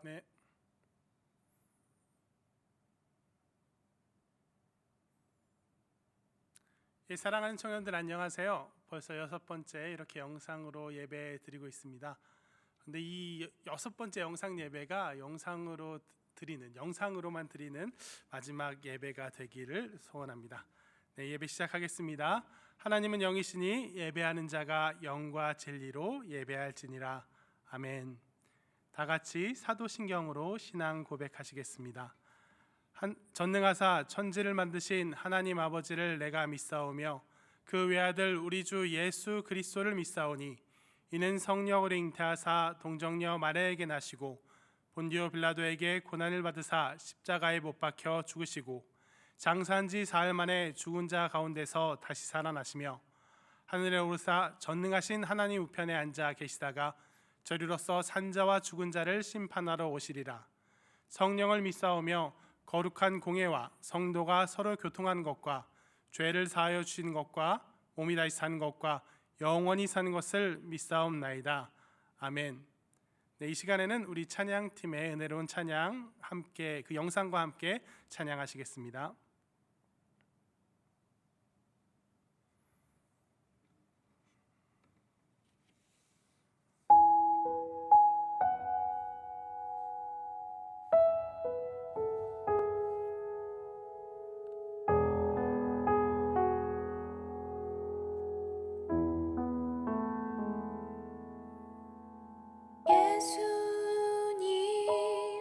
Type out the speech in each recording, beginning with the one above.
네. 예, 사랑하는 청년들 안녕하세요. 벌써 6번째 이렇게 영상으로 예배 드리고 있습니다. 근데 이 6번째 영상 예배가 영상으로만 드리는 마지막 예배가 되기를 소원합니다. 네, 예배 시작하겠습니다. 하나님은 영이시니 예배하는 자가 영과 진리로 예배할지니라. 아멘. 다 같이 사도신경으로 신앙 고백하시겠습니다. 전능하사 천지를 만드신 하나님 아버지를 내가 믿사오며 그 외아들 우리 주 예수 그리스도를 믿사오니 이는 성령으로 잉태하사 동정녀 마리아에게 나시고 본디오 빌라도에게 고난을 받으사 십자가에 못 박혀 죽으시고 장사한 지 사흘 만에 죽은 자 가운데서 다시 살아나시며 하늘에 오르사 전능하신 하나님 우편에 앉아 계시다가 저리로서 산자와 죽은 자를 심판하러 오시리라. 성령을 믿사오며 거룩한 공예와 성도가 서로 교통한 것과 죄를 사하여 주신 것과 몸이 다시 사는 것과 영원히 사는 것을 믿사옵나이다. 아멘. 네, 이 시간에는 우리 찬양팀의 은혜로운 찬양 함께 그 영상과 함께 찬양하시겠습니다. 예수님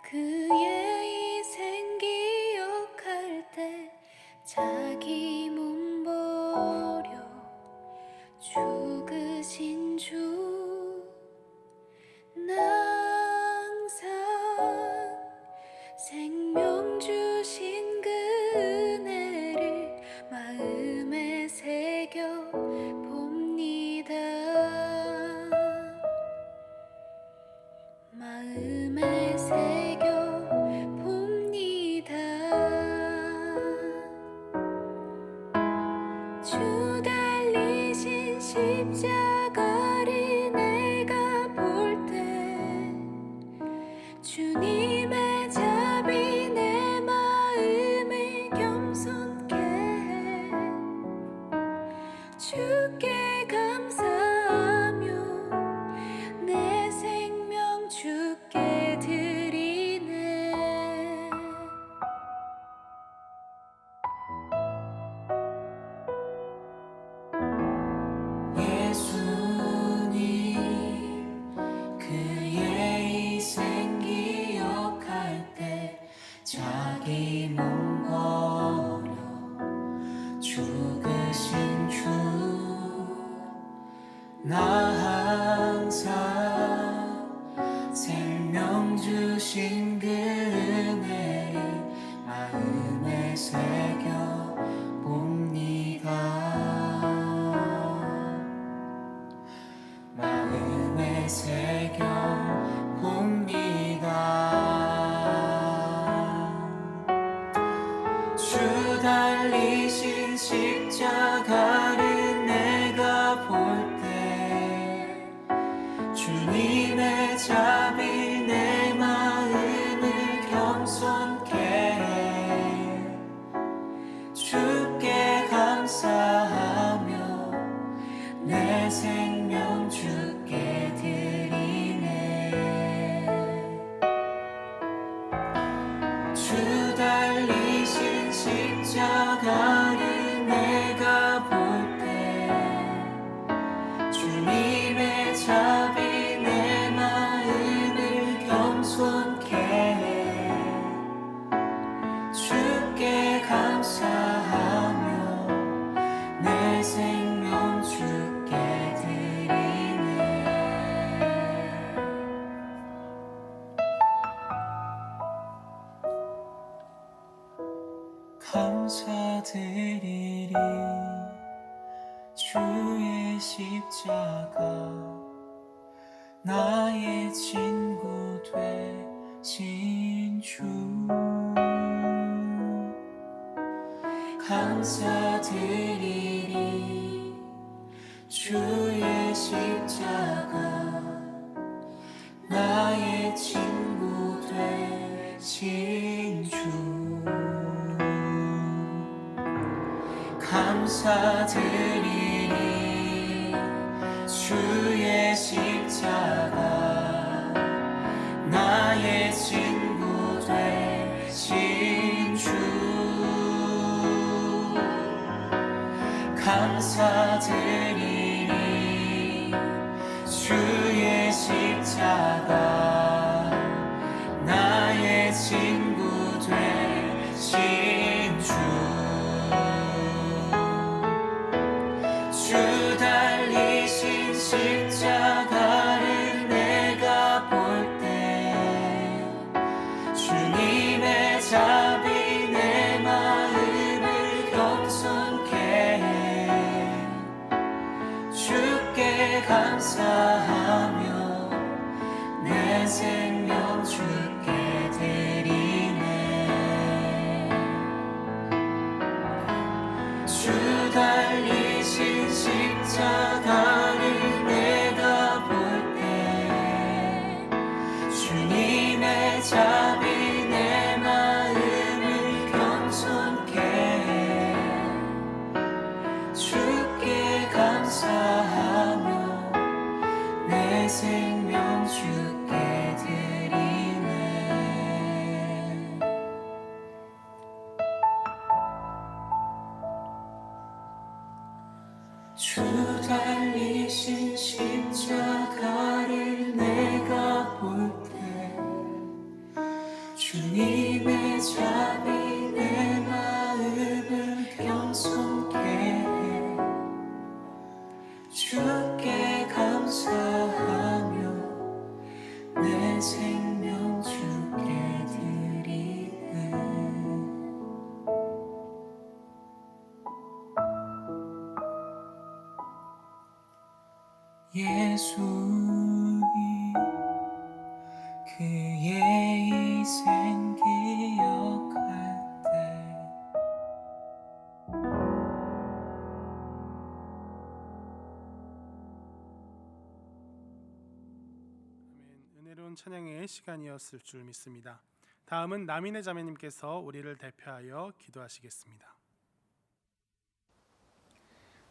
그의 희생 기억할 때 자기 몸 버려 죽으신 주 나 항상 생명 주신 그 은혜를 마음에 새겨 봅니다. 마음에 새겨 봅니다. 주 달리신 십자가를 내가 볼 때 주님의 자비 내 마음을 겸손케 해 주께 감사하며 내 생명 주께 드리네. 예수님 그의 희생 기억할 때 자기 몸 버려 죽으신 주 나 항상 생명 주신 그 은혜를 마음에 새겨 봅니다. 마음에 새겨 봅니다. 주 달리신 십자가를 내가 볼 때 주님의 자비 내 마음을 겸손케 해 주께 감사하며 내 생명 주께 드리네. 주 달리신 십자가를 내가 볼 때 주님의 자비 내 마음을 겸손케 해 주께 감사하며 내 생명 주께 드리네. 감사드리리 주의 십자가 나의 친구 되신 주 감사드리리 주의 십자가 나의 내 친구 되신 주 감사드리니 주의 십자가 나의 친구 되신 주 감사드리니 주의 십자가 나의 친구 되신 주 달리신 십자가를 내가 볼 때 주님의 자비 내 마음을 겸손케 해 주께 감사하며 내 생명 주께 드리네 주 달리신 십자가를 내가 볼 때 주님의 자비 내 마음을 겸손케 해 주께 감사하며 내 생명 주께 드리네 주 달리신 십자가를 내가 볼 때 주님의 자비 내 마음을 겸손케 해 주께 감사하며 내 생명 주께 드리네 예수님 그의 희생 기억할 때 은혜로운 찬양의 시간이었을 줄 믿습니다. 다음은 남인의 자매님께서 우리를 대표하여 기도하시겠습니다.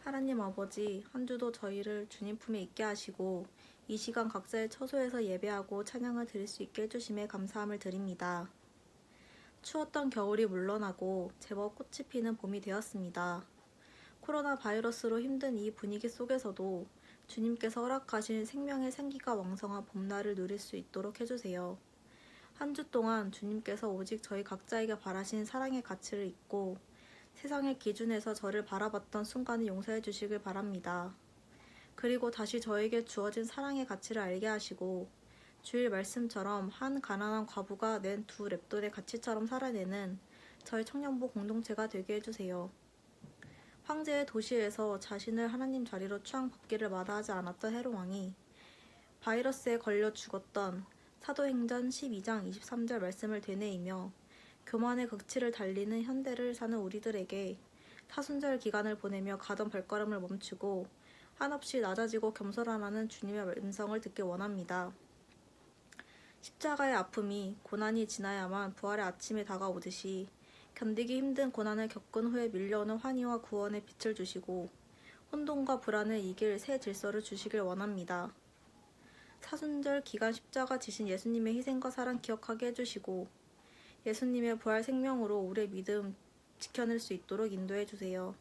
하나님 아버지, 한 주도 저희를 주님 품에 있게 하시고 이 시간 각자의 처소에서 예배하고 찬양을 드릴 수 있게 해주심에 감사함을 드립니다. 추웠던 겨울이 물러나고 제법 꽃이 피는 봄이 되었습니다. 코로나 바이러스로 힘든 이 분위기 속에서도 주님께서 허락하신 생명의 생기가 왕성한 봄날을 누릴 수 있도록 해주세요. 한 주 동안 주님께서 오직 저희 각자에게 바라신 사랑의 가치를 잊고 세상의 기준에서 저를 바라봤던 순간을 용서해 주시길 바랍니다. 그리고 다시 저에게 주어진 사랑의 가치를 알게 하시고 주일 말씀처럼 한 가난한 과부가 낸 2 랩돈의 가치처럼 살아내는 저희 청년부 공동체가 되게 해주세요. 황제의 도시에서 자신을 하나님 자리로 추앙받기를 마다하지 않았던 헤롯 왕이 바이러스에 걸려 죽었던 사도행전 12장 23절 말씀을 되뇌이며 교만의 극치를 달리는 현대를 사는 우리들에게 사순절 기간을 보내며 가던 발걸음을 멈추고 한없이 낮아지고 겸손하라는 주님의 음성을 듣길 원합니다. 십자가의 아픔이 고난이 지나야만 부활의 아침이 다가오듯이 견디기 힘든 고난을 겪은 후에 밀려오는 환희와 구원의 빛을 주시고 혼돈과 불안을 이길 새 질서를 주시길 원합니다. 사순절 기간 십자가 지신 예수님의 희생과 사랑 기억하게 해주시고 예수님의 부활 생명으로 우리의 믿음 지켜낼 수 있도록 인도해 주세요.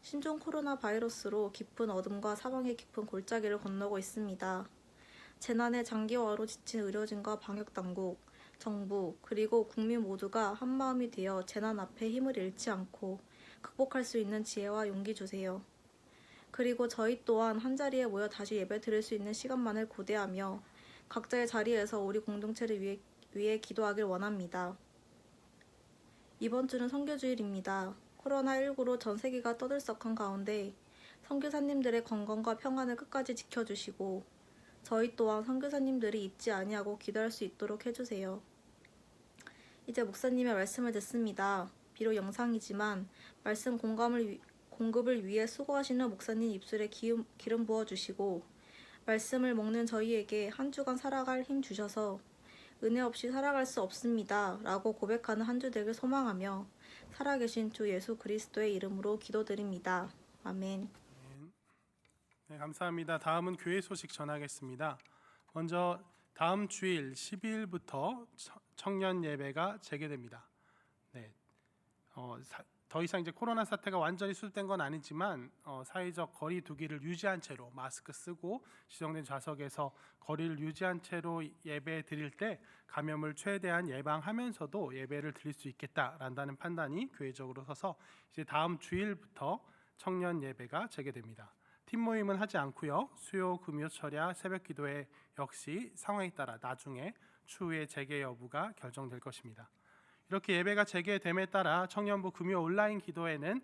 신종 코로나 바이러스로 깊은 어둠과 사망의 깊은 골짜기를 건너고 있습니다. 재난의 장기화로 지친 의료진과 방역당국, 정부, 그리고 국민 모두가 한마음이 되어 재난 앞에 힘을 잃지 않고 극복할 수 있는 지혜와 용기 주세요. 그리고 저희 또한 한자리에 모여 다시 예배 드릴 수 있는 시간만을 고대하며 각자의 자리에서 우리 공동체를 위해 기도하길 원합니다. 이번 주는 선교주일입니다. 코로나19로 전 세계가 떠들썩한 가운데 선교사님들의 건강과 평안을 끝까지 지켜주시고 저희 또한 선교사님들이 잊지 아니하고 기도할 수 있도록 해주세요. 이제 목사님의 말씀을 듣습니다. 비록 영상이지만 말씀 공급을 위해 수고하시는 목사님 입술에 기름 부어주시고 말씀을 먹는 저희에게 한 주간 살아갈 힘 주셔서 은혜 없이 살아갈 수 없습니다 라고 고백하는 한 주 되길 소망하며 살아계신 주 예수 그리스도의 이름으로 기도드립니다. 아멘. 네, 감사합니다. 다음은 교회 소식 전하겠습니다. 먼저 다음 주일 12일부터 청년 예배가 재개됩니다. 네, 더 이상 이제 코로나 사태가 완전히 수습된 건 아니지만 사회적 거리 두기를 유지한 채로 마스크 쓰고 지정된 좌석에서 거리를 유지한 채로 예배 드릴 때 감염을 최대한 예방하면서도 예배를 드릴 수 있겠다라는 판단이 교회적으로 서서 이제 다음 주일부터 청년 예배가 재개됩니다. 팀 모임은 하지 않고요. 수요, 금요, 철야, 새벽 기도회 역시 상황에 따라 나중에 추후에 재개 여부가 결정될 것입니다. 이렇게 예배가 재개됨에 따라 청년부 금요 온라인 기도회는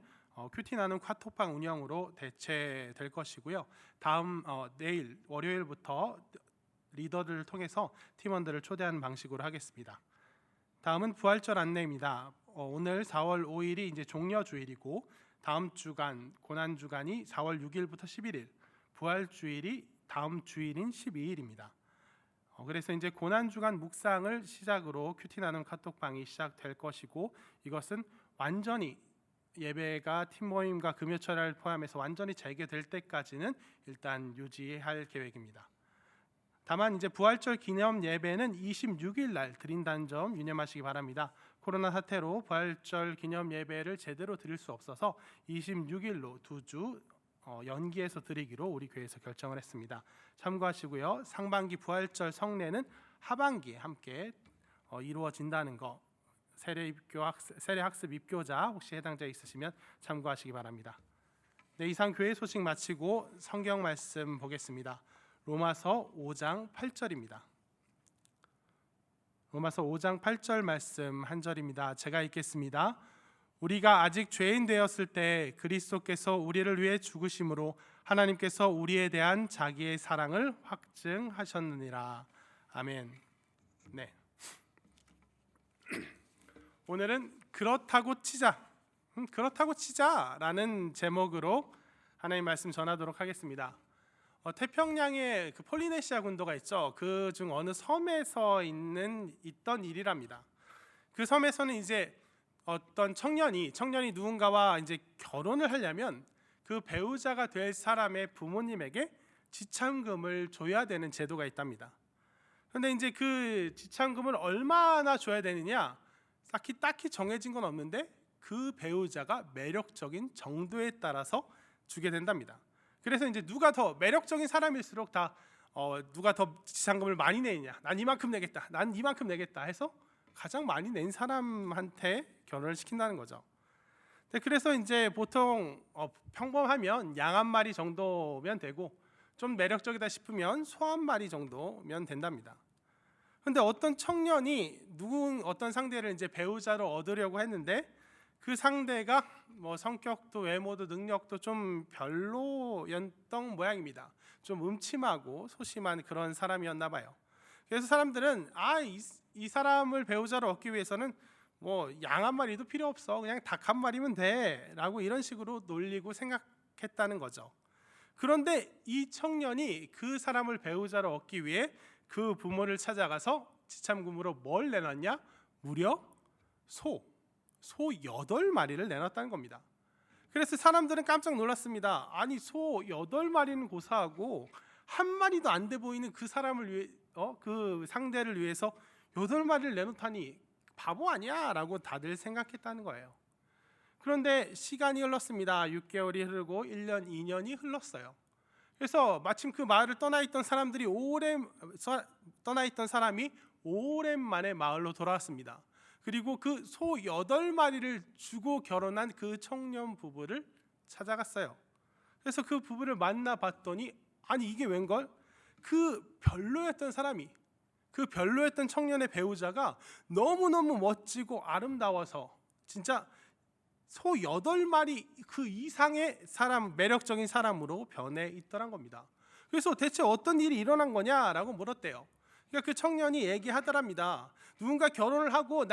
큐티 나눔 카톡방 운영으로 대체될 것이고요. 다음 내일 월요일부터 리더들을 통해서 팀원들을 초대하는 방식으로 하겠습니다. 다음은 부활절 안내입니다. 오늘 4월 5일이 이제 종려 주일이고 다음 주간 고난 주간이 4월 6일부터 11일, 부활 주일이 다음 주일인 12일입니다. 그래서 이제 고난 주간 묵상을 시작으로 큐티 나눔 카톡방이 시작될 것이고 이것은 완전히 예배가 팀 모임과 금요철야를 포함해서 완전히 재개될 때까지는 일단 유지할 계획입니다. 다만 이제 부활절 기념 예배는 26일 날 드린다는 점 유념하시기 바랍니다. 코로나 사태로 부활절 기념 예배를 제대로 드릴 수 없어서 26일로 2주 연기해서 드리기로 우리 교회에서 결정을 했습니다. 참고하시고요. 상반기 부활절 성례는 하반기에 함께 이루어진다는 거 세례학습 입교자 혹시 해당자 있으시면 참고하시기 바랍니다. 네, 이상 교회 소식 마치고 성경 말씀 보겠습니다. 로마서 5장 8절입니다. 로마서 5장 8절 말씀 한 절입니다. 제가 읽겠습니다. 우리가 아직 죄인 되었을 때 그리스도께서 우리를 위해 죽으심으로 하나님께서 우리에 대한 자기의 사랑을 확증하셨느니라. 아멘. 네. 오늘은 그렇다고 치자라는 제목으로 하나님 말씀 전하도록 하겠습니다. 태평양에 그 폴리네시아 군도가 있죠. 그 중 어느 섬에서 있던 일이랍니다. 그 섬에서는 이제 어떤 청년이 누군가와 이제 결혼을 하려면 그 배우자가 될 사람의 부모님에게 지참금을 줘야 되는 제도가 있답니다. 그런데 이제 그 지참금을 얼마나 줘야 되느냐 딱히 정해진 건 없는데 그 배우자가 매력적인 정도에 따라서 주게 된답니다. 그래서 이제 누가 더 매력적인 사람일수록 누가 더 지참금을 많이 내느냐, 난 이만큼 내겠다, 난 이만큼 내겠다 해서 가장 많이 낸 사람한테 결혼을 시킨다는 거죠. 그래서 이제 보통 평범하면 양 한 마리 정도면 되고 좀 매력적이다 싶으면 소 한 마리 정도면 된답니다. 그런데 어떤 청년이 어떤 상대를 이제 배우자로 얻으려고 했는데 그 상대가 성격도 외모도 능력도 좀 별로였던 모양입니다. 좀 음침하고 소심한 그런 사람이었나 봐요. 그래서 사람들은 이 사람을 배우자로 얻기 위해서는 양 한 마리도 필요 없어, 그냥 닭 한 마리면 돼 라고 이런 식으로 놀리고 생각했다는 거죠. 그런데 이 청년이 그 사람을 배우자로 얻기 위해 그 부모를 찾아가서 지참금으로 뭘 내놨냐? 무려 소 8마리를 내놨다는 겁니다. 그래서 사람들은 깜짝 놀랐습니다. 아니 소 8마리는 고사하고 한 마리도 안 돼 보이는 그 사람을 위해 그 상대를 위해서 8마리를 내놓다니 바보 아니야? 라고 다들 생각했다는 거예요. 그런데 시간이 흘렀습니다. 6개월이 흐르고 1년, 2년이 흘렀어요. 그래서 마침 그 마을을 떠나 있던 사람이 오랜만에 마을로 돌아왔습니다. 그리고 그 소 8마리를 주고 결혼한 그 청년 부부를 찾아갔어요. 그래서 그 부부를 만나봤더니 아니 이게 웬걸? 그 별로였던 청년의 배우자가 너무너무 멋지고 아름다워서 진짜 소 8마리 그 이상의 매력적인 사람으로 변해 있더란 겁니다. 그래서 대체 어떤 일이 일어난 거냐라고 물었대요. 그러니까 그 청년이 얘기하더랍니다. 누군가 결혼을 하고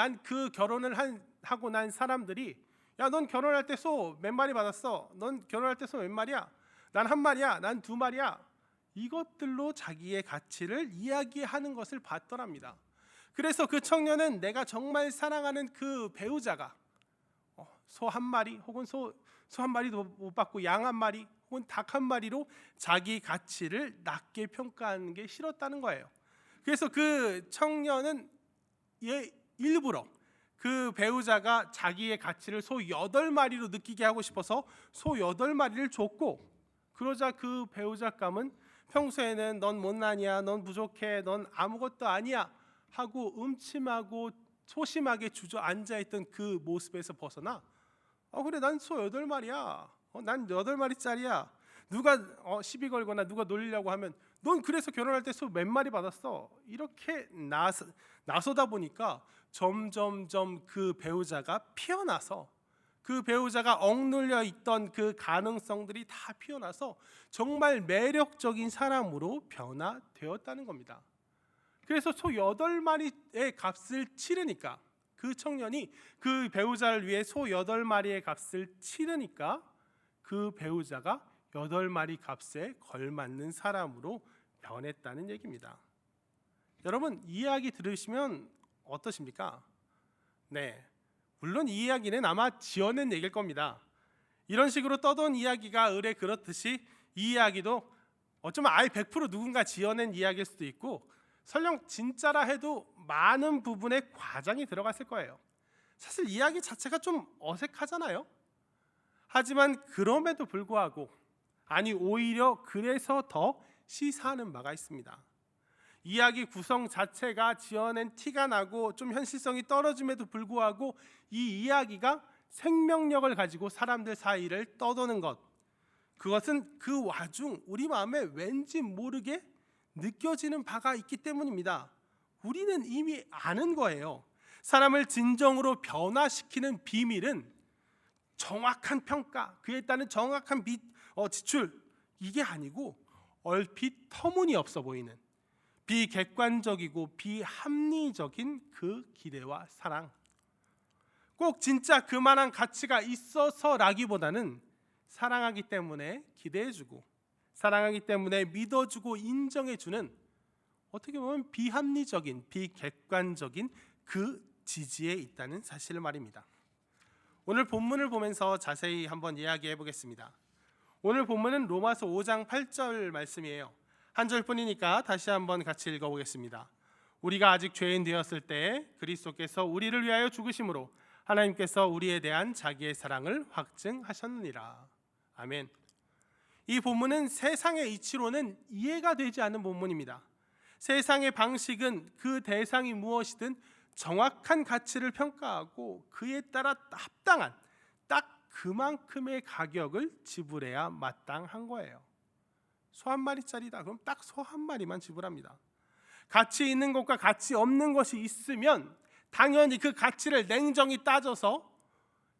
하고 난 사람들이 야, 넌 결혼할 때 소 몇 마리 받았어? 넌 결혼할 때 소 몇 마리야? 난 한 마리야? 난 2마리야? 이것들로 자기의 가치를 이야기하는 것을 봤더랍니다. 그래서 그 청년은 내가 정말 사랑하는 그 배우자가 소 한 마리 혹은 소 한 마리도 못 받고 양 한 마리 혹은 닭 한 마리로 자기 가치를 낮게 평가하는 게 싫었다는 거예요. 그래서 그 청년은 일부러 그 배우자가 자기의 가치를 소 8마리로 느끼게 하고 싶어서 소 8마리를 줬고, 그러자 그 배우자감은 평소에는 넌 못나냐, 넌 부족해, 넌 아무것도 아니야 하고 음침하고 소심하게 주저앉아있던 그 모습에서 벗어나 그래 난 소 8마리야, 난 8마리짜리야, 누가 시비 걸거나 누가 놀리려고 하면 넌 그래서 결혼할 때 소 몇 마리 받았어, 이렇게 나서다 보니까 점점점 그 배우자가 피어나서, 그 배우자가 억눌려 있던 그 가능성들이 다 피어나서 정말 매력적인 사람으로 변화되었다는 겁니다. 그래서 소 8마리의 값을 치르니까, 그 청년이 그 배우자를 위해 소 8마리의 값을 치르니까 그 배우자가 8마리 값에 걸맞는 사람으로 변했다는 얘기입니다. 여러분, 이 이야기 들으시면 어떠십니까? 네, 물론 이 이야기는 아마 지어낸 얘기일 겁니다. 이런 식으로 떠돈 이야기가 을에 그렇듯이 이 이야기도 어쩌면 아예 100% 누군가 지어낸 이야기일 수도 있고, 설령 진짜라 해도 많은 부분에 과장이 들어갔을 거예요. 사실 이야기 자체가 좀 어색하잖아요. 하지만 그럼에도 불구하고, 아니 오히려 그래서 더 시사하는 바가 있습니다. 이야기 구성 자체가 지어낸 티가 나고 좀 현실성이 떨어짐에도 불구하고 이 이야기가 생명력을 가지고 사람들 사이를 떠도는 것, 그것은 그 와중 우리 마음에 왠지 모르게 느껴지는 바가 있기 때문입니다. 우리는 이미 아는 거예요. 사람을 진정으로 변화시키는 비밀은 정확한 평가, 그에 따른 정확한 지출, 이게 아니고 얼핏 터무니없어 보이는 비객관적이고 비합리적인 그 기대와 사랑, 꼭 진짜 그만한 가치가 있어서라기보다는 사랑하기 때문에 기대해주고, 사랑하기 때문에 믿어주고 인정해주는, 어떻게 보면 비합리적인 비객관적인 그 지지에 있다는 사실을 말입니다. 오늘 본문을 보면서 자세히 한번 이야기해 보겠습니다. 오늘 본문은 로마서 5장 8절 말씀이에요. 한 절뿐이니까 다시 한번 같이 읽어보겠습니다. 우리가 아직 죄인 되었을 때 그리스도께서 우리를 위하여 죽으심으로 하나님께서 우리에 대한 자기의 사랑을 확증하셨느니라. 아멘. 이 본문은 세상의 이치로는 이해가 되지 않는 본문입니다. 세상의 방식은 그 대상이 무엇이든 정확한 가치를 평가하고 그에 따라 합당한 딱 그만큼의 가격을 지불해야 마땅한 거예요. 소 한 마리짜리다, 그럼 딱 소 한 마리만 지불합니다. 가치 있는 것과 가치 없는 것이 있으면 당연히 그 가치를 냉정히 따져서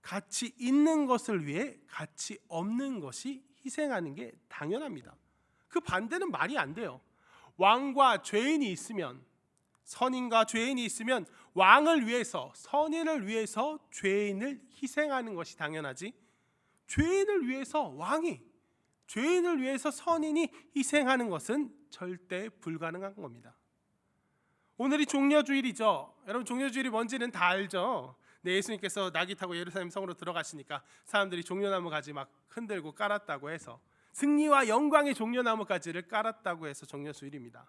가치 있는 것을 위해 가치 없는 것이 희생하는 게 당연합니다. 그 반대는 말이 안 돼요. 왕과 죄인이 있으면, 선인과 죄인이 있으면 왕을 위해서, 선인을 위해서 죄인을 희생하는 것이 당연하지, 죄인을 위해서 왕이, 죄인을 위해서 선인이 희생하는 것은 절대 불가능한 겁니다. 오늘이 종려주일이죠. 여러분, 종려주일이 뭔지는 다 알죠. 네, 예수님께서 나귀 타고 예루살렘 성으로 들어가시니까 사람들이 종려나무 가지 막 흔들고 깔았다고 해서, 승리와 영광의 종려나무 가지를 깔았다고 해서 종려주일입니다.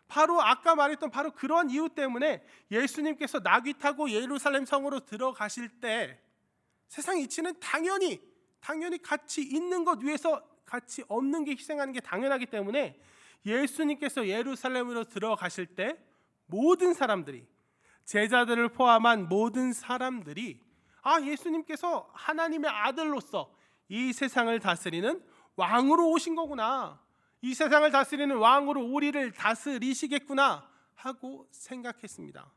바로 아까 말했던 바로 그런 이유 때문에 예수님께서 나귀 타고 예루살렘 성으로 들어가실 때 세상 이치는 당연히 가치 있는 것 위해서 가치 없는 게 희생하는 게 당연하기 때문에 예수님께서 예루살렘으로 들어가실 때 모든 사람들이, 제자들을 포함한 모든 사람들이 예수님께서 하나님의 아들로서 이 세상을 다스리는 왕으로 오신 거구나, 이 세상을 다스리는 왕으로 우리를 다스리시겠구나 하고 생각했습니다.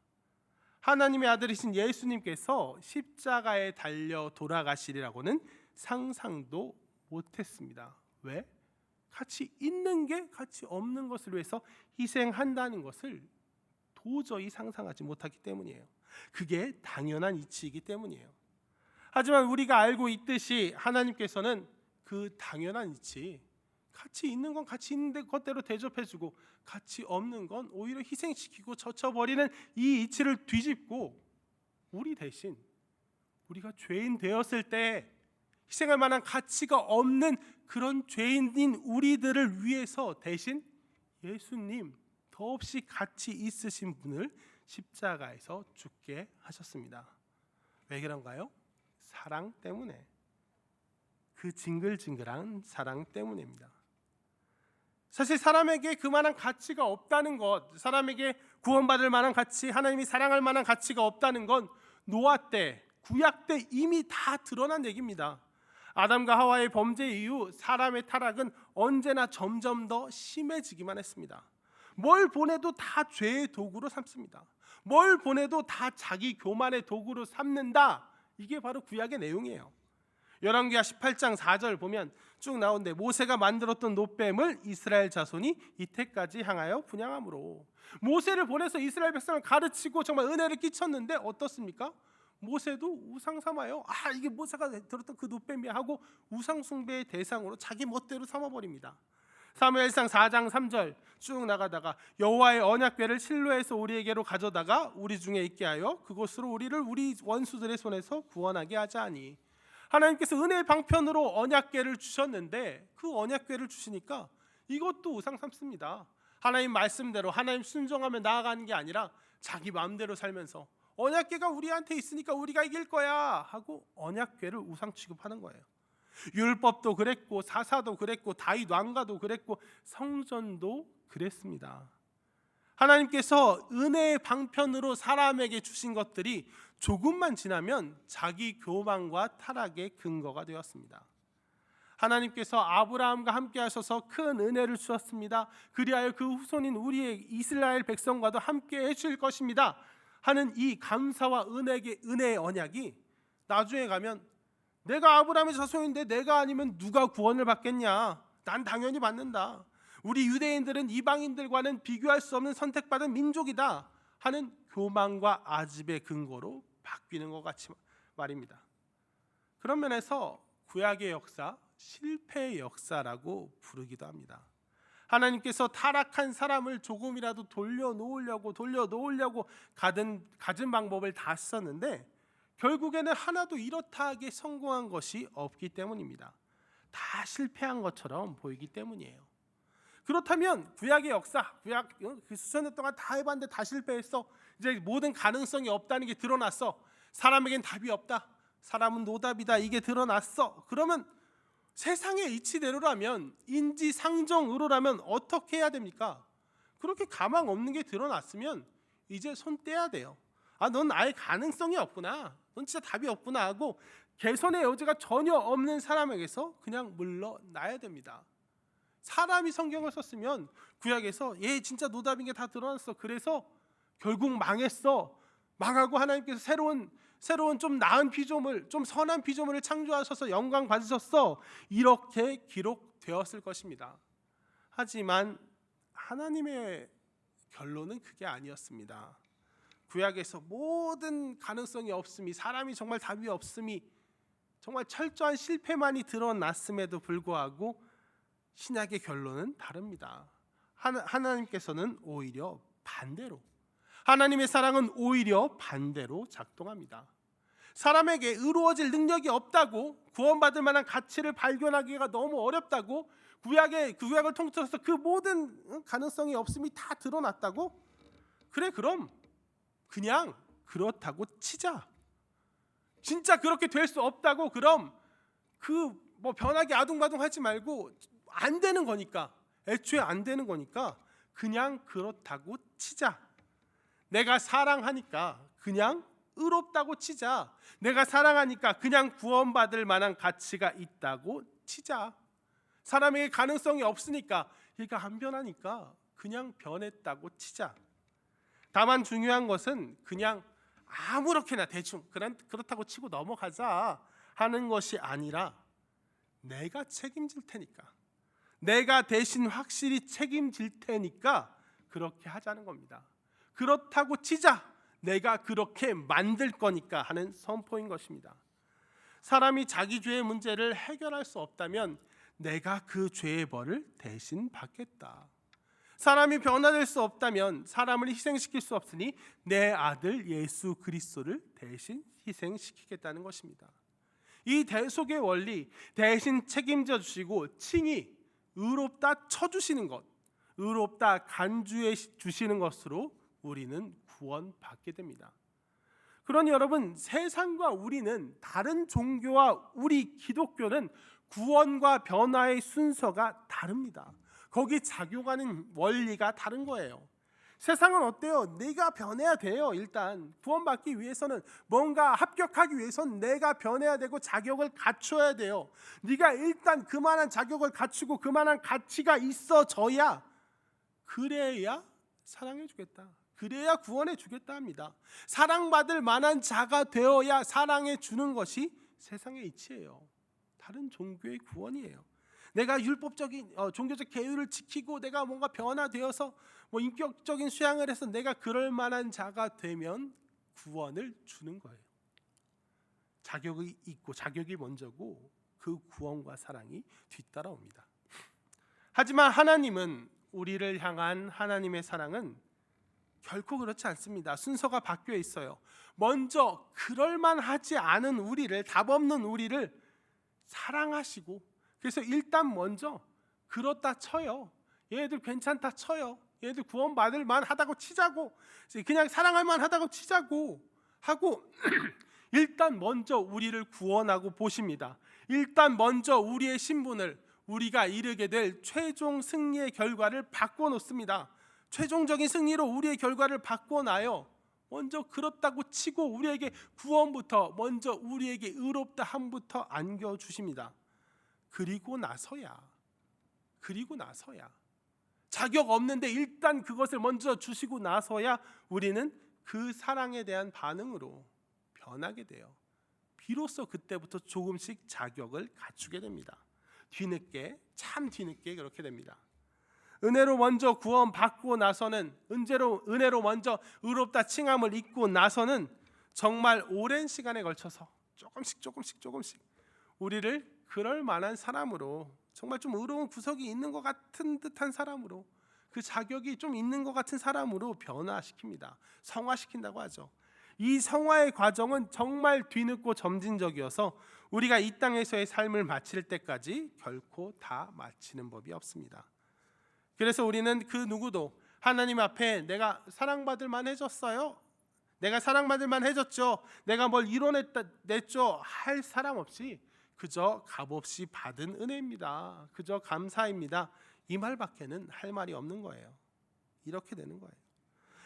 하나님의 아들이신 예수님께서 십자가에 달려 돌아가시리라고는 상상도 못했습니다. 왜? 가치 있는 게 가치 없는 것을 위해서 희생한다는 것을 도저히 상상하지 못하기 때문이에요. 그게 당연한 이치이기 때문이에요. 하지만 우리가 알고 있듯이 하나님께서는 그 당연한 이치, 가치 있는 건 가치 있는 것대로 대접해주고 가치 없는 건 오히려 희생시키고 젖혀버리는 이 이치를 뒤집고 우리 대신 우리가 죄인 되었을 때 희생할 만한 가치가 없는 그런 죄인인 우리들을 위해서 대신 예수님 더없이 가치 있으신 분을 십자가에서 죽게 하셨습니다. 왜 그런가요? 사랑 때문에. 그 징글징글한 사랑 때문입니다. 사실 사람에게 그만한 가치가 없다는 것, 사람에게 구원받을 만한 가치, 하나님이 사랑할 만한 가치가 없다는 건 노아 때, 구약 때 이미 다 드러난 얘기입니다. 아담과 하와의 범죄 이후 사람의 타락은 언제나 점점 더 심해지기만 했습니다. 뭘 보내도 다 죄의 도구로 삼습니다. 뭘 보내도 다 자기 교만의 도구로 삼는다. 이게 바로 구약의 내용이에요. 열왕기하 18장 4절 보면 쭉 나오는데 모세가 만들었던 놋뱀을 이스라엘 자손이 이때까지 향하여 분향함으로, 모세를 보내서 이스라엘 백성을 가르치고 정말 은혜를 끼쳤는데 어떻습니까? 모세도 우상 삼아요. 이게 모세가 들었던 그 놋뱀이야 하고 우상 숭배의 대상으로 자기 멋대로 삼아버립니다. 사무엘상 4장 3절 쭉 나가다가 여호와의 언약궤를 실로에서 우리에게로 가져다가 우리 중에 있게 하여 그곳으로 우리를 우리 원수들의 손에서 구원하게 하자니, 하나님께서 은혜의 방편으로 언약궤를 주셨는데 그 언약궤를 주시니까 이것도 우상 삼습니다. 하나님 말씀대로 하나님 순종하며 나아가는 게 아니라 자기 마음대로 살면서 언약궤가 우리한테 있으니까 우리가 이길 거야 하고 언약궤를 우상 취급하는 거예요. 율법도 그랬고 사사도 그랬고 다윗 왕가도 그랬고 성전도 그랬습니다. 하나님께서 은혜의 방편으로 사람에게 주신 것들이 조금만 지나면 자기 교만과 타락의 근거가 되었습니다. 하나님께서 아브라함과 함께 하셔서 큰 은혜를 주셨습니다. 그리하여 그 후손인 우리의 이스라엘 백성과도 함께 해주실 것입니다 하는 이 감사와 은혜의 언약이 나중에 가면 내가 아브라함의 자손인데 내가 아니면 누가 구원을 받겠냐, 난 당연히 받는다, 우리 유대인들은 이방인들과는 비교할 수 없는 선택받은 민족이다 하는 교만과 아집의 근거로 바뀌는 것 같이 말입니다. 그런 면에서 구약의 역사, 실패의 역사라고 부르기도 합니다. 하나님께서 타락한 사람을 조금이라도 돌려놓으려고 가진 방법을 다 썼는데 결국에는 하나도 이렇다 하게 성공한 것이 없기 때문입니다. 다 실패한 것처럼 보이기 때문이에요. 그렇다면 구약의 역사, 구약 그 수천 년 동안 다 해봤는데 다 실패했어. 이제 모든 가능성이 없다는 게 드러났어. 사람에겐 답이 없다. 사람은 노답이다. 이게 드러났어. 그러면 세상의 이치대로라면, 인지상정으로라면 어떻게 해야 됩니까? 그렇게 가망 없는 게 드러났으면 이제 손 떼야 돼요. 넌 아예 가능성이 없구나, 넌 진짜 답이 없구나 하고 개선의 여지가 전혀 없는 사람에게서 그냥 물러나야 됩니다. 사람이 성경을 썼으면 구약에서 얘 진짜 노답인 게 다 드러났어, 그래서 결국 망했어, 망하고 하나님께서 새로운 좀 나은 피조물, 좀 선한 피조물을 창조하셔서 영광 받으셨어, 이렇게 기록되었을 것입니다. 하지만 하나님의 결론은 그게 아니었습니다. 구약에서 모든 가능성이 없음이, 사람이 정말 답이 없음이, 정말 철저한 실패만이 드러났음에도 불구하고 신약의 결론은 다릅니다. 하나님께서는 오히려 반대로, 하나님의 사랑은 오히려 반대로 작동합니다. 사람에게 의로워질 능력이 없다고, 구원받을 만한 가치를 발견하기가 너무 어렵다고, 구약을 통틀어서 그 모든 가능성이 없음이 다 드러났다고? 그래, 그럼 그냥 그렇다고 치자. 진짜 그렇게 될 수 없다고? 그럼 변하게 아둥바둥하지 말고, 안 되는 거니까, 애초에 안 되는 거니까 그냥 그렇다고 치자. 내가 사랑하니까 그냥 의롭다고 치자. 내가 사랑하니까 그냥 구원받을 만한 가치가 있다고 치자. 사람에게 가능성이 없으니까, 얘가 안 변하니까 그냥 변했다고 치자. 다만 중요한 것은 그냥 아무렇게나 대충 그렇다고 치고 넘어가자 하는 것이 아니라, 내가 책임질 테니까, 내가 대신 확실히 책임질 테니까 그렇게 하자는 겁니다. 그렇다고 치자, 내가 그렇게 만들 거니까 하는 선포인 것입니다. 사람이 자기 죄의 문제를 해결할 수 없다면 내가 그 죄의 벌을 대신 받겠다. 사람이 변화될 수 없다면 사람을 희생시킬 수 없으니 내 아들 예수 그리스도를 대신 희생시키겠다는 것입니다. 이 대속의 원리, 대신 책임져 주시고 친히 의롭다 쳐주시는 것, 의롭다 간주해 주시는 것으로 우리는 구원받게 됩니다. 그러니 여러분, 세상과 우리는, 다른 종교와 우리 기독교는 구원과 변화의 순서가 다릅니다. 거기 작용하는 원리가 다른 거예요. 세상은 어때요? 내가 변해야 돼요. 일단 구원받기 위해서는, 뭔가 합격하기 위해서는 내가 변해야 되고 자격을 갖춰야 돼요. 네가 일단 그만한 자격을 갖추고 그만한 가치가 있어져야, 그래야 사랑해 주겠다, 그래야 구원해 주겠다 합니다. 사랑받을 만한 자가 되어야 사랑해 주는 것이 세상의 이치예요. 다른 종교의 구원이에요. 내가 율법적인 종교적 계율을 지키고 내가 뭔가 변화되어서 인격적인 수양을 해서 내가 그럴 만한 자가 되면 구원을 주는 거예요. 자격이 있고 자격이 먼저고 그 구원과 사랑이 뒤따라옵니다. 하지만 하나님은, 우리를 향한 하나님의 사랑은 결코 그렇지 않습니다. 순서가 바뀌어 있어요. 먼저 그럴 만하지 않은 우리를, 답 없는 우리를 사랑하시고, 그래서 일단 먼저 그렇다 쳐요. 얘들 괜찮다 쳐요. 얘들 구원받을 만하다고 치자고, 그냥 사랑할 만하다고 치자고 하고 일단 먼저 우리를 구원하고 보십니다. 일단 먼저 우리의 신분을, 우리가 이르게 될 최종 승리의 결과를 바꿔놓습니다. 최종적인 승리로 우리의 결과를 바꿔놔요. 먼저 그렇다고 치고 우리에게 구원부터, 먼저 우리에게 의롭다 함부터 안겨주십니다. 그리고 나서야 자격 없는데 일단 그것을 먼저 주시고 나서야 우리는 그 사랑에 대한 반응으로 변하게 돼요. 비로소 그때부터 조금씩 자격을 갖추게 됩니다. 뒤늦게, 참 뒤늦게 그렇게 됩니다. 은혜로 먼저 구원받고 나서는, 은혜로 먼저 의롭다 칭함을 입고 나서는 정말 오랜 시간에 걸쳐서 조금씩 우리를 그럴 만한 사람으로, 정말 좀 의로운 구석이 있는 것 같은 듯한 사람으로, 그 자격이 좀 있는 것 같은 사람으로 변화시킵니다. 성화시킨다고 하죠. 이 성화의 과정은 정말 뒤늦고 점진적이어서 우리가 이 땅에서의 삶을 마칠 때까지 결코 다 마치는 법이 없습니다. 그래서 우리는 그 누구도 하나님 앞에 내가 사랑받을 만해졌어요, 내가 사랑받을 만해졌죠, 내가 뭘 이뤄냈죠 할 사람 없이 그저 값없이 받은 은혜입니다, 그저 감사입니다, 이 말밖에는 할 말이 없는 거예요. 이렇게 되는 거예요.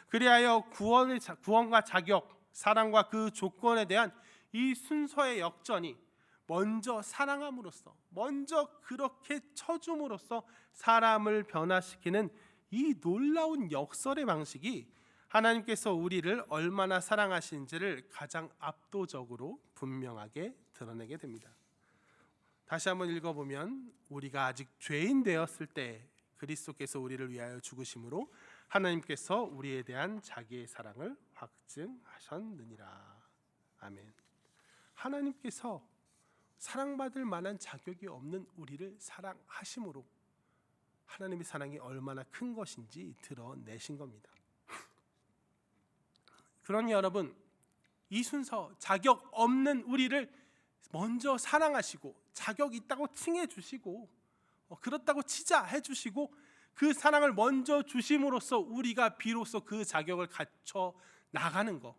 그리하여 구원과 자격, 사랑과 그 조건에 대한 이 순서의 역전이 먼저 사랑함으로써, 먼저 그렇게 쳐줌으로써 사람을 변화시키는 이 놀라운 역설의 방식이 하나님께서 우리를 얼마나 사랑하시는지를 가장 압도적으로 분명하게 드러내게 됩니다. 다시 한번 읽어보면, 우리가 아직 죄인 되었을 때 그리스도께서 우리를 위하여 죽으심으로 하나님께서 우리에 대한 자기의 사랑을 확증하셨느니라. 아멘. 하나님께서 사랑받을 만한 자격이 없는 우리를 사랑하심으로 하나님의 사랑이 얼마나 큰 것인지 드러내신 겁니다. 그러니 여러분, 이 순서, 자격 없는 우리를 먼저 사랑하시고 자격 있다고 칭해 주시고 그렇다고 치자 해주시고 그 사랑을 먼저 주심으로써 우리가 비로소 그 자격을 갖춰 나가는 것,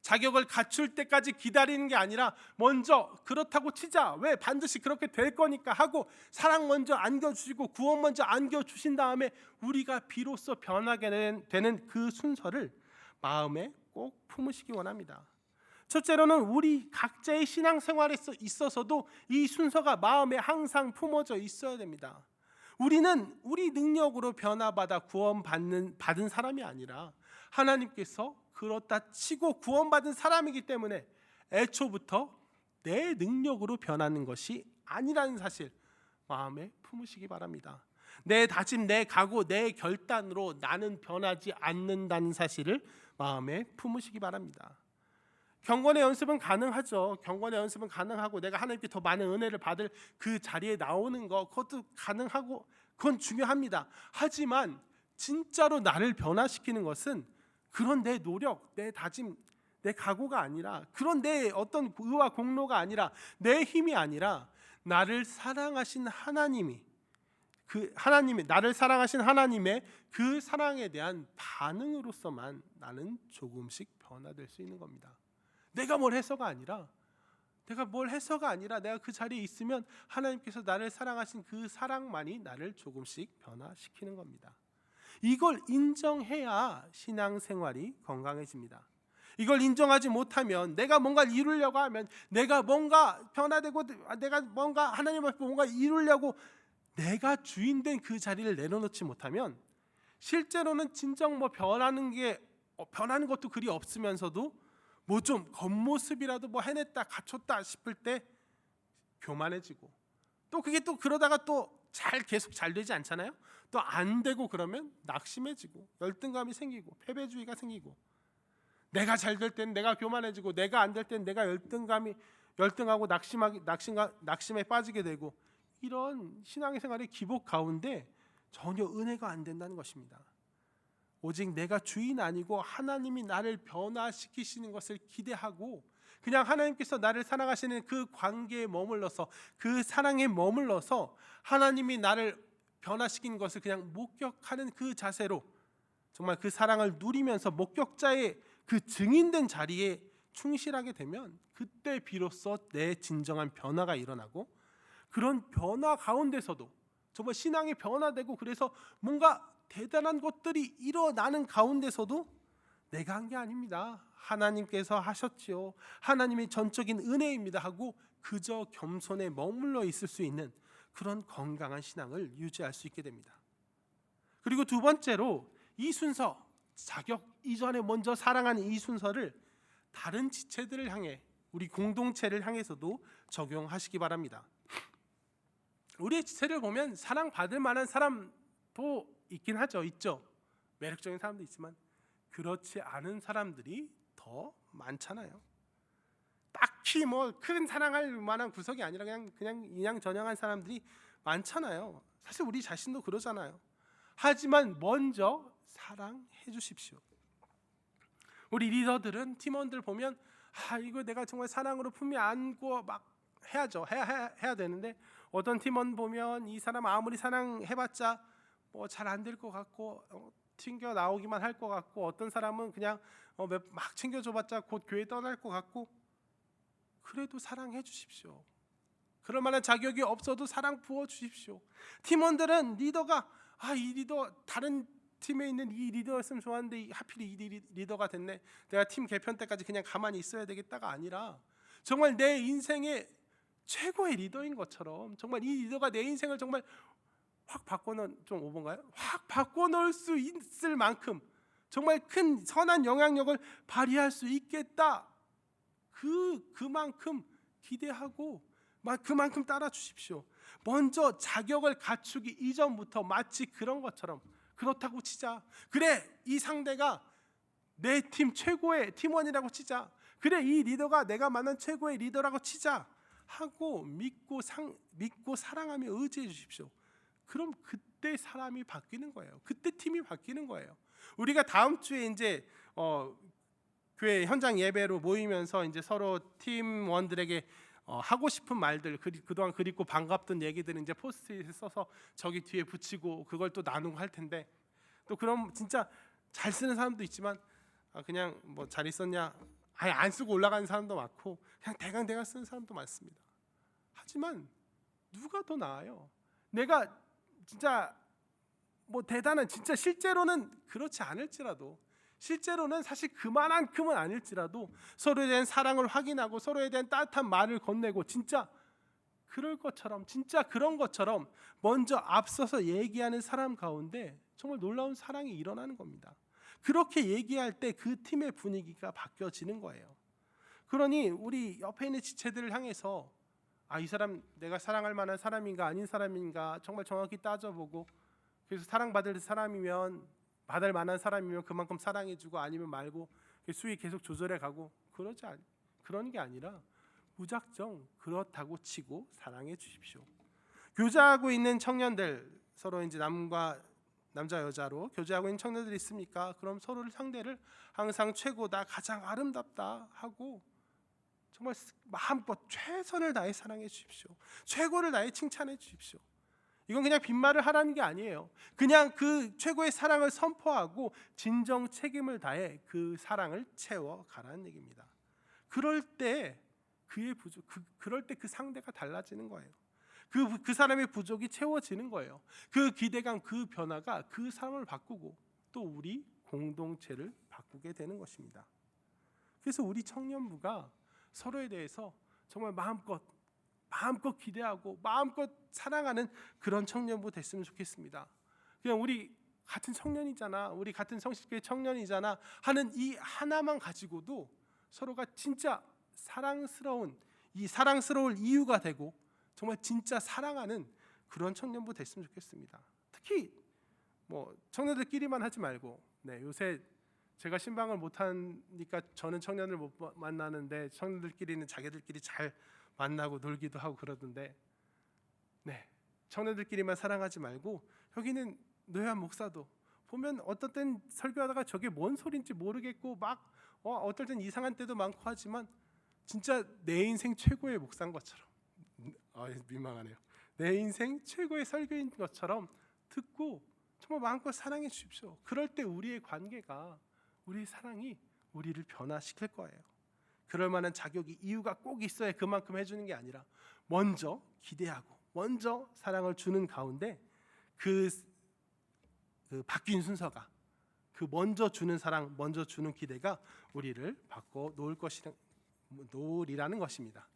자격을 갖출 때까지 기다리는 게 아니라 먼저 그렇다고 치자, 왜 반드시 그렇게 될 거니까 하고 사랑 먼저 안겨주시고 구원 먼저 안겨주신 다음에 우리가 비로소 변하게 되는 그 순서를 마음에 꼭 품으시기 원합니다. 첫째로는 우리 각자의 신앙생활에 있어서도 이 순서가 마음에 항상 품어져 있어야 됩니다. 우리는 우리 능력으로 변화받아 구원받은 사람이 아니라 하나님께서 그렇다 치고 구원받은 사람이기 때문에 애초부터 내 능력으로 변하는 것이 아니라는 사실 마음에 품으시기 바랍니다. 내 다짐, 내 각오, 내 결단으로 나는 변하지 않는다는 사실을 마음에 품으시기 바랍니다. 경건의 연습은 가능하죠. 경건의 연습은 가능하고 내가 하나님께 더 많은 은혜를 받을 그 자리에 나오는 거 그것도 가능하고 그건 중요합니다. 하지만 진짜로 나를 변화시키는 것은 그런 내 노력, 내 다짐, 내 각오가 아니라 그런 내 어떤 의와 공로가 아니라 내 힘이 아니라 나를 사랑하신 하나님이 나를 사랑하신 하나님의 그 사랑에 대한 반응으로서만 나는 조금씩 변화될 수 있는 겁니다. 내가 뭘 해서가 아니라 내가 그 자리에 있으면 하나님께서 나를 사랑하신 그 사랑만이 나를 조금씩 변화시키는 겁니다. 이걸 인정해야 신앙생활이 건강해집니다. 이걸 인정하지 못하면 내가 뭔가를 이루려고 하면 내가 뭔가 변화되고 내가 뭔가 하나님 앞에 뭔가 이루려고 내가 주인된 그 자리를 내려놓지 못하면 실제로는 진정 변하는 것도 그리 없으면서도 뭐 좀 겉모습이라도 뭐 해냈다 갖췄다 싶을 때 교만해지고 또 그게 또 그러다가 또 계속 잘 되지 않잖아요. 또 안 되고 그러면 낙심해지고 열등감이 생기고 패배주의가 생기고 내가 잘 될 때는 내가 교만해지고 내가 안 될 때는 내가 열등하고 낙심에 빠지게 되고 이런 신앙의 생활의 기복 가운데 전혀 은혜가 안 된다는 것입니다. 오직 내가 주인 아니고 하나님이 나를 변화시키시는 것을 기대하고 그냥 하나님께서 나를 사랑하시는 그 관계에 머물러서 그 사랑에 머물러서 하나님이 나를 변화시킨 것을 그냥 목격하는 그 자세로 정말 그 사랑을 누리면서 목격자의 그 증인된 자리에 충실하게 되면 그때 비로소 내 진정한 변화가 일어나고 그런 변화 가운데서도 정말 신앙이 변화되고 그래서 뭔가 대단한 것들이 일어나는 가운데서도 내가 한 게 아닙니다. 하나님께서 하셨지요. 하나님의 전적인 은혜입니다 하고 그저 겸손에 머물러 있을 수 있는 그런 건강한 신앙을 유지할 수 있게 됩니다. 그리고 두 번째로 이 순서, 자격 이전에 먼저 사랑하는 이 순서를 다른 지체들을 향해 우리 공동체를 향해서도 적용하시기 바랍니다. 우리의 지체를 보면 사랑받을 만한 사람도 있긴 하죠. 있죠. 매력적인 사람도 있지만 그렇지 않은 사람들이 더 많잖아요. 딱히 뭐 큰 사랑할 만한 구석이 아니라 그냥 인양전형한 사람들이 많잖아요. 사실 우리 자신도 그러잖아요. 하지만 먼저 사랑해 주십시오. 우리 리더들은 팀원들 보면 이거 내가 정말 사랑으로 품에 안고 막 해야죠. 해야 되는데 어떤 팀원 보면 이 사람 아무리 사랑해봤자 뭐 잘 안 될 것 같고 튕겨 나오기만 할 것 같고 어떤 사람은 그냥 막 챙겨줘봤자 곧 교회 떠날 것 같고 그래도 사랑해 주십시오. 그럴 만한 자격이 없어도 사랑 부어 주십시오. 팀원들은 리더가 이 리더 다른 팀에 있는 이 리더였으면 좋았는데 하필 이 리더가 됐네. 내가 팀 개편 때까지 그냥 가만히 있어야 되겠다가 아니라 정말 내 인생의 최고의 리더인 것처럼 정말 이 리더가 내 인생을 정말 확 바꿔놓은 좀 오버인가요? 확 바꿔놓을 수 있을 만큼 정말 큰 선한 영향력을 발휘할 수 있겠다. 그만큼 기대하고 그만큼 따라 주십시오. 먼저 자격을 갖추기 이전부터 마치 그런 것처럼 그렇다고 치자. 그래 이 상대가 내 팀 최고의 팀원이라고 치자. 그래 이 리더가 내가 만난 최고의 리더라고 치자 하고 믿고 사랑하며 의지해 주십시오. 그럼 그때 사람이 바뀌는 거예요. 그때 팀이 바뀌는 거예요. 우리가 다음 주에 이제 교회 현장 예배로 모이면서 이제 서로 팀원들에게 하고 싶은 말들 그동안 그립고 반갑던 얘기들을 이제 포스트잇에 써서 저기 뒤에 붙이고 그걸 또 나누고 할 텐데 또 그럼 진짜 잘 쓰는 사람도 있지만 그냥 뭐 잘 있었냐 아예 안 쓰고 올라가는 사람도 많고 그냥 대강 쓰는 사람도 많습니다. 하지만 누가 더 나아요? 내가 진짜 뭐 대단한 진짜 실제로는 그렇지 않을지라도 실제로는 사실 그만큼은 아닐지라도 서로에 대한 사랑을 확인하고 서로에 대한 따뜻한 말을 건네고 진짜 그럴 것처럼 진짜 그런 것처럼 먼저 앞서서 얘기하는 사람 가운데 정말 놀라운 사랑이 일어나는 겁니다. 그렇게 얘기할 때 그 팀의 분위기가 바뀌어지는 거예요. 그러니 우리 옆에 있는 지체들을 향해서 이 사람 내가 사랑할 만한 사람인가 아닌 사람인가 정말 정확히 따져보고 그래서 사랑받을 사람이면 받을 만한 사람이면 그만큼 사랑해주고 아니면 말고 수위 계속 조절해가고 그런 게 아니라 무작정 그렇다고 치고 사랑해 주십시오. 교제하고 있는 청년들, 서로 이제 남자 여자로 교제하고 있는 청년들이 있습니까? 그럼 서로를 상대를 항상 최고다, 가장 아름답다 하고 정말 마음껏 최선을 다해 사랑해 주십시오. 최고를 다해 칭찬해 주십시오. 이건 그냥 빈말을 하라는 게 아니에요. 그냥 그 최고의 사랑을 선포하고 진정 책임을 다해 그 사랑을 채워 가라는 얘기입니다. 그럴 때 그럴 때 그 상대가 달라지는 거예요. 그 사람의 부족이 채워지는 거예요. 그 기대감, 그 변화가 그 사람을 바꾸고 또 우리 공동체를 바꾸게 되는 것입니다. 그래서 우리 청년부가 서로에 대해서 정말 마음껏 기대하고 마음껏 사랑하는 그런 청년부 됐으면 좋겠습니다. 그냥 우리 같은 청년이잖아, 우리 같은 성실교회 청년이잖아 하는 이 하나만 가지고도 서로가 진짜 사랑스러울 이유가 되고 정말 진짜 사랑하는 그런 청년부 됐으면 좋겠습니다. 특히 청년들끼리만 하지 말고, 요새 제가 신방을 못하니까 저는 청년을 못 만나는데 청년들끼리는 자기들끼리 잘 만나고 놀기도 하고 그러던데, 청년들끼리만 사랑하지 말고 여기는 노회한 목사도 보면 어떨 땐 설교하다가 저게 뭔 소린지 모르겠고 막 어떨 땐 이상한 때도 많고 하지만 진짜 내 인생 최고의 목사인 것처럼, 민망하네요. 내 인생 최고의 설교인 것처럼 듣고 정말 마음껏 사랑해 주십시오. 그럴 때 우리의 관계가, 우리의 사랑이 우리를 변화시킬 거예요. 그럴 만한 자격이, 이유가 꼭 있어야 그만큼 해주는 게 아니라 먼저 기대하고 먼저 사랑을 주는 가운데 그 바뀐 순서가, 그 먼저 주는 사랑, 먼저 주는 기대가 우리를 바꿔 놓으리라는 것입니다.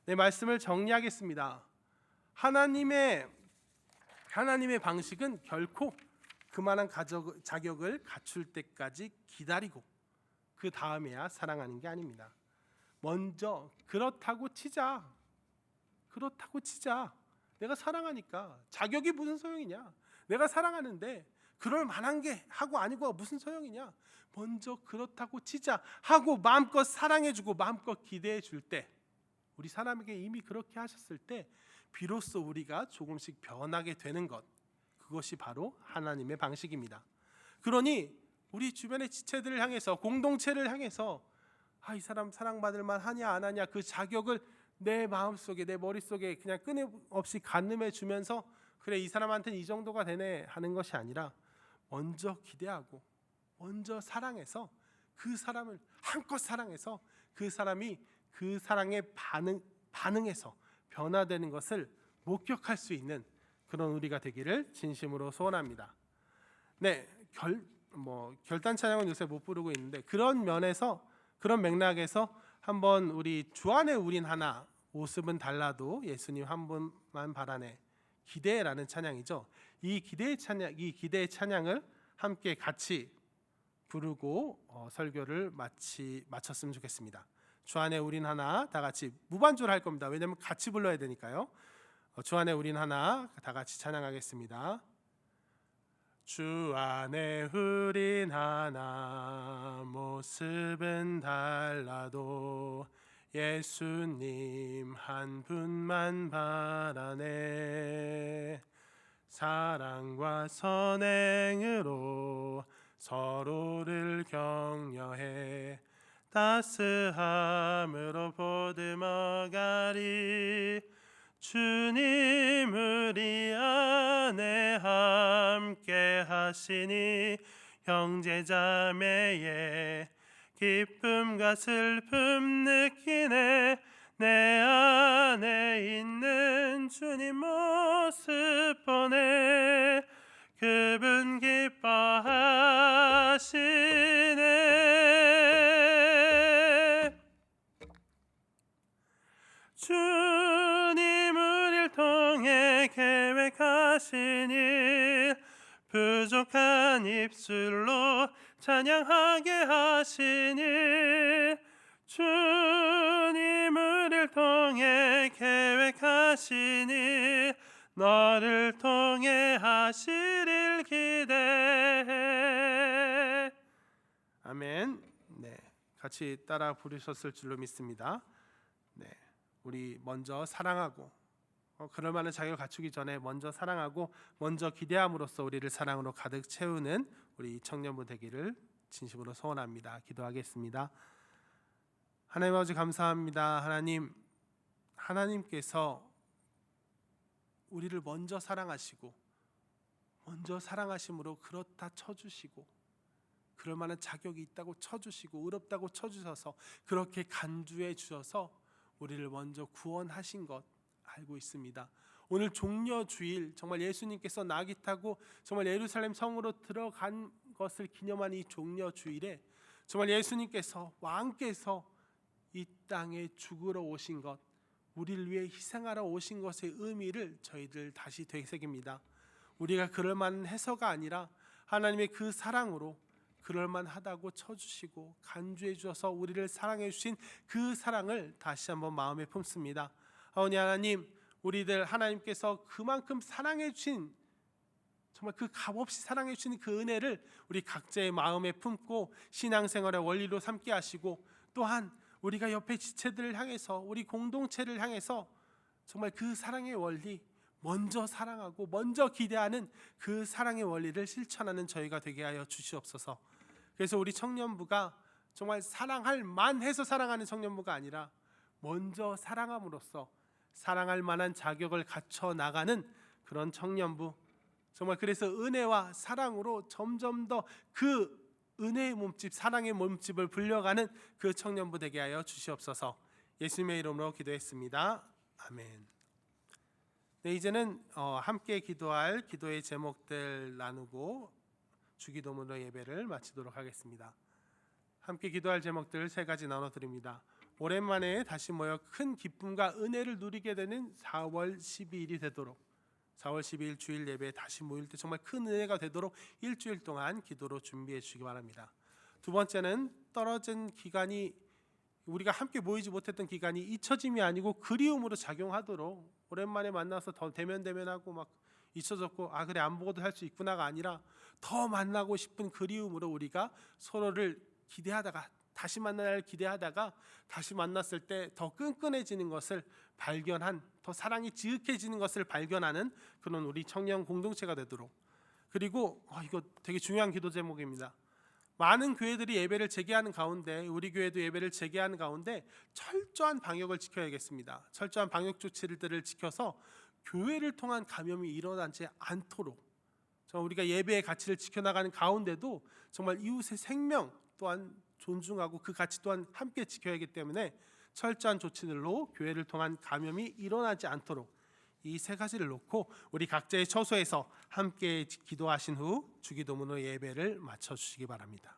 말씀을 정리하겠습니다. 하나님의 방식은 결코 그만한 자격을 갖출 때까지 기다리고 그 다음에야 사랑하는 게 아닙니다. 먼저 그렇다고 치자. 내가 사랑하니까 자격이 무슨 소용이냐? 내가 사랑하는데 그럴 만한 게 하고 아니고 무슨 소용이냐? 먼저 그렇다고 치자 하고 마음껏 사랑해주고 마음껏 기대해줄 때, 우리 사람에게 이미 그렇게 하셨을 때 비로소 우리가 조금씩 변하게 되는 것, 그것이 바로 하나님의 방식입니다. 그러니 우리 주변의 지체들을 향해서, 공동체를 향해서 이 사람 사랑받을 만하냐 안 하냐 그 자격을 내 마음속에, 내 머릿속에 그냥 끊임없이 가늠해 주면서 그래 이 사람한테는 이 정도가 되네 하는 것이 아니라 먼저 기대하고 먼저 사랑해서 그 사람을 한껏 사랑해서 그 사람이 그 사랑에 반응해서 변화되는 것을 목격할 수 있는 그런 우리가 되기를 진심으로 소원합니다. 결단 찬양은 요새 못 부르고 있는데 그런 면에서, 그런 맥락에서 한번 우리 주 안에 우린 하나, 모습은 달라도 예수님 한 분만 바라네, 기대라는 찬양이죠. 이 기대의 찬양을 함께 같이 부르고 설교를 마쳤으면 좋겠습니다. 주 안에 우린 하나, 다 같이 무반주를 할 겁니다. 왜냐하면 같이 불러야 되니까요. 주 안에 우린 하나, 다 같이 찬양하겠습니다. 주 안에 우린 하나, 모습은 달라도 예수님 한 분만 바라네. 사랑과 선행으로 서로를 격려해 따스함으로 보듬어가리. 주님 우리 안에 함께 하시니 형제자매의 기쁨과 슬픔 느끼네. 내 안에 있는 주님 모습 보네. 그분 기뻐하시네. 주님 우리를 통해 계획하신 일, 부족한 입술로 찬양하게 하시니. 주님 우리를 통해 계획하시니 너를 통해 하시릴 기대해. 아멘. 같이 따라 부르셨을 줄로 믿습니다. 네, 우리 먼저 사랑하고 그럴 만한 자격을 갖추기 전에 먼저 사랑하고 먼저 기대함으로써 우리를 사랑으로 가득 채우는 우리 청년부 되기를 진심으로 소원합니다. 기도하겠습니다. 하나님 아버지 감사합니다. 하나님께서 우리를 먼저 사랑하시고 먼저 사랑하심으로 그렇다 쳐주시고 그럴 만한 자격이 있다고 쳐주시고 의롭다고 쳐주셔서 그렇게 간주해 주셔서 우리를 먼저 구원하신 것 알고 있습니다. 오늘 종려주일 정말 예수님께서 나귀 타고 정말 예루살렘 성으로 들어간 것을 기념한 이 종려주일에 정말 예수님께서 왕께서 이 땅에 죽으러 오신 것, 우리를 위해 희생하러 오신 것의 의미를 저희들 다시 되새깁니다. 우리가 그럴 만한 해서가 아니라 하나님의 그 사랑으로 그럴 만하다고 쳐주시고 간주해 주셔서 우리를 사랑해 주신 그 사랑을 다시 한번 마음에 품습니다. 아버지 하나님, 우리들 하나님께서 그만큼 사랑해 주신 정말 그 값없이 사랑해 주신 그 은혜를 우리 각자의 마음에 품고 신앙생활의 원리로 삼게 하시고 또한 우리가 옆에 지체들을 향해서 우리 공동체를 향해서 정말 그 사랑의 원리 먼저 사랑하고 먼저 기대하는 그 사랑의 원리를 실천하는 저희가 되게 하여 주시옵소서. 그래서 우리 청년부가 정말 사랑할 만해서 사랑하는 청년부가 아니라 먼저 사랑함으로써 사랑할 만한 자격을 갖춰 나가는 그런 청년부, 정말 그래서 은혜와 사랑으로 점점 더 그 은혜의 몸집, 사랑의 몸집을 불려가는 그 청년부 되게 하여 주시옵소서. 예수님의 이름으로 기도했습니다. 아멘. 네, 이제는 함께 기도할 기도의 제목들 나누고 주기도문으로 예배를 마치도록 하겠습니다. 함께 기도할 제목들 3가지 나눠드립니다. 오랜만에 다시 모여 큰 기쁨과 은혜를 누리게 되는 4월 12일이 되도록 4월 12일 주일 예배에 다시 모일 때 정말 큰 은혜가 되도록 일주일 동안 기도로 준비해 주시기 바랍니다. 두 번째는 떨어진 기간이 우리가 함께 모이지 못했던 기간이 잊혀짐이 아니고 그리움으로 작용하도록 오랜만에 만나서 더 대면하고 막 잊혀졌고 그래 안 보고도 할 수 있구나가 아니라 더 만나고 싶은 그리움으로 우리가 서로를 기대하다가 다시 만날 날 기대하다가 다시 만났을 때 더 끈끈해지는 것을 발견한 더 사랑이 지극해지는 것을 발견하는 그런 우리 청년 공동체가 되도록 그리고 이거 되게 중요한 기도 제목입니다. 많은 교회들이 예배를 재개하는 가운데 우리 교회도 예배를 재개하는 가운데 철저한 방역을 지켜야겠습니다. 철저한 방역 조치들을 지켜서 교회를 통한 감염이 일어나지 않도록 우리가 예배의 가치를 지켜나가는 가운데도 정말 이웃의 생명 또한 존중하고 그 가치 또한 함께 지켜야 하기 때문에 철저한 조치들로 교회를 통한 감염이 일어나지 않도록 이 3가지를 놓고 우리 각자의 처소에서 함께 기도하신 후 주기도문으로 예배를 마쳐 주시기 바랍니다.